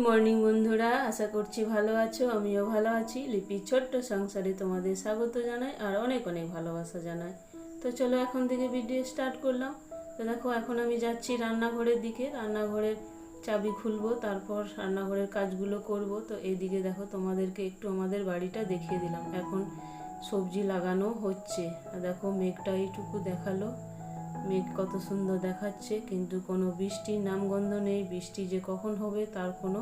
Morning বন্ধুরা, আশা করছি ভালো আছো। আমিও ভালো আছি। লিপির ছোট্ট সংসারে তোমাদের স্বাগত জানাই আর অনেক অনেক ভালোবাসা জানাই। তো চলো এখন থেকে ভিডিও স্টার্ট করলাম। তো দেখো এখন আমি যাচ্ছি রান্নাঘরের দিকে। রান্নাঘরের চাবি খুলবো, তারপর রান্নাঘরের কাজগুলো করব। তো এইদিকে দেখো তোমাদেরকে একটু আমাদের বাড়িটা দেখিয়ে দিলাম। এখন সবজি লাগানো হচ্ছে। আর দেখো মেঘটা এইটুকু দেখালো, মেঘ কত সুন্দর দেখাচ্ছে, কিন্তু কোনো বৃষ্টির নামগন্ধ নেই। বৃষ্টি যে কখন হবে তার কোনো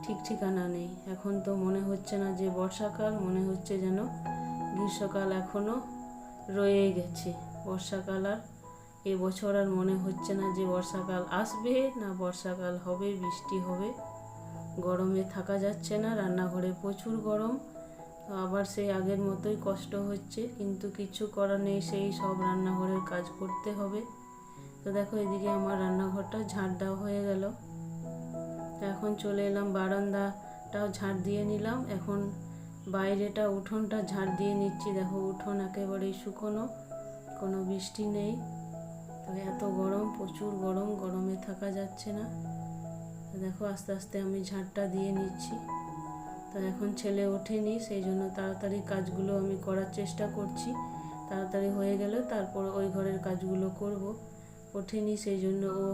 ঠিক ঠিকানা নেই। এখন তো মনে হচ্ছে না যে বর্ষাকাল, মনে হচ্ছে যেন গ্রীষ্মকাল এখনও রয়ে গেছে। বর্ষাকাল আর এবছর আর মনে হচ্ছে না যে বর্ষাকাল আসবে, না বর্ষাকাল হবে, বৃষ্টি হবে। গরমে থাকা যাচ্ছে না, রান্নাঘরে প্রচুর গরম। আবার সেই আগের মতোই কষ্ট হচ্ছে, কিন্তু কিছু করার নেই, সেই সব রান্নাঘরের কাজ করতে হবে। তো দেখো এদিকে আমার রান্নাঘরটা ঝাড় দেওয়া হয়ে গেল। এখন চলে এলাম বারান্দাটাও ঝাড় দিয়ে নিলাম। এখন বাইরেটা উঠোনটা ঝাড় দিয়ে নিচ্ছি। দেখো উঠোন একেবারেই শুকনো, কোনো বৃষ্টি নেই। তো এত গরম, প্রচুর গরম, গরমে থাকা যাচ্ছে না। তো দেখো আস্তে আস্তে আমি ঝাড়টা দিয়ে নিচ্ছি। তো এখন ছেলে ওঠেনি, সেই জন্য তাড়াতাড়ি কাজগুলো আমি করার চেষ্টা করছি। তাড়াতাড়ি হয়ে গেলে তারপর ওই ঘরের কাজগুলো করব। ওঠেনি, সেই জন্য ও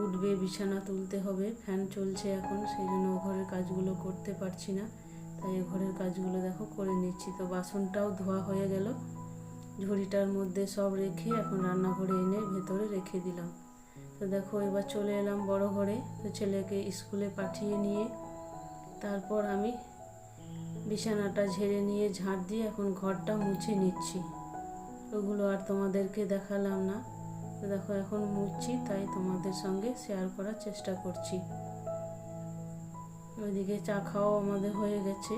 উঠবে, বিছানা তুলতে হবে। ফ্যান চলছে এখন, সেই জন্য ও ঘরের কাজগুলো করতে পারছি না। তাই এই ঘরের কাজগুলো দেখো করে নিচ্ছি। তো বাসনটাও ধোয়া হয়ে গেল, ঝুড়িটার মধ্যে সব রেখে এখন রান্নাঘরে এনে ভেতরে রেখে দিলাম। তো দেখো এবার চলে এলাম বড় ঘরে। তো ছেলেকে স্কুলে পাঠিয়ে নিয়ে তারপর আমি বিছানাটা ঝেড়ে নিয়ে ঝাড় দিয়ে এখন ঘরটা মুছে নিচ্ছি। ওগুলো আর তোমাদেরকে দেখালাম না। তো দেখো এখন মুছছি, তাই তোমাদের সঙ্গে শেয়ার করার চেষ্টা করছি। ওইদিকে চা খাওয়া আমাদের হয়ে গেছে।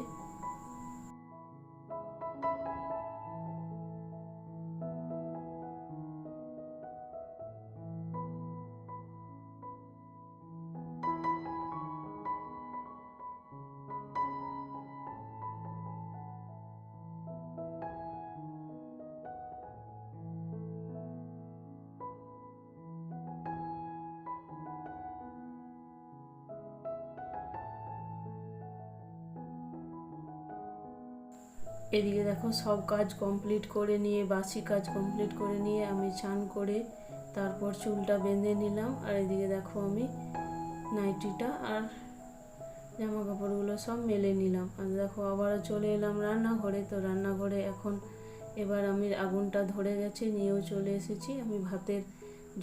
এদিকে দেখো সব কাজ কমপ্লিট করে নিয়ে, বাসি কাজ কমপ্লিট করে নিয়ে আমি চান করে তারপর চুলটা বেঁধে নিলাম। আর এদিকে দেখো আমি নাইটিটা আর জামা কাপড়গুলো সব মেলে নিলাম। আর দেখো আবারও চলে এলাম রান্নাঘরে। তো রান্নাঘরে এখন এবার আমি আগুনটা ধরে গেছে, নিয়েও চলে এসেছি। আমি ভাতের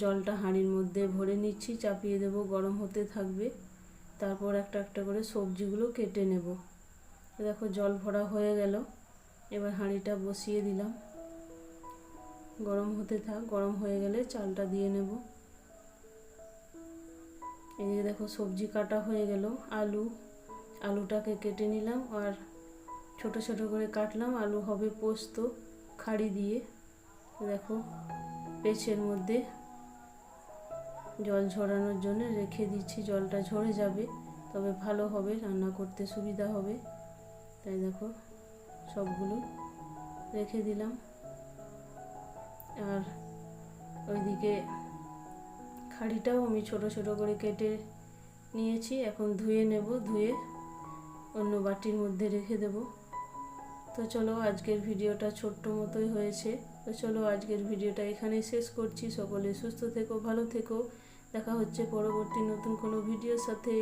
জলটা হাঁড়ির মধ্যে ভরে নিচ্ছি, চাপিয়ে দেবো, গরম হতে থাকবে। তারপর একটা একটা করে সবজিগুলো কেটে নেব। দেখো জল ভরা হয়ে গেল, এবার হাঁড়িটা বসিয়ে দিলাম, গরম হতে থাক। গরম হয়ে গেলে চালটা দিয়ে নেব। এদিকে দেখো সবজি কাটা হয়ে গেল। আলুটাকে কেটে নিলাম আর ছোট ছোট করে কাটলাম। আলু হবে পোস্ত খাড়ি দিয়ে। দেখো পেঁচের মধ্যে জল ঝরানোর জন্য রেখে দিচ্ছি। জলটা ঝরে যাবে, তবে ভালো হবে, রান্না করতে সুবিধা হবে। তাই দেখো সবগুলো রেখে দিলাম। আর ওইদিকে খাড়িটাও আমি ছোট ছোট করে কেটে নিয়েছি। এখন ধুয়ে নেব, ধুয়ে অন্য বাটির মধ্যে রেখে দেব। তো চলো আজকের ভিডিওটা ছোট্ট মতোই হয়েছে। তো চলো আজকের ভিডিওটা এখানেই শেষ করছি। সকলে সুস্থ থেকো, ভালো থেকো। দেখা হচ্ছে পরবর্তী নতুন কোনো ভিডিওর সাথে।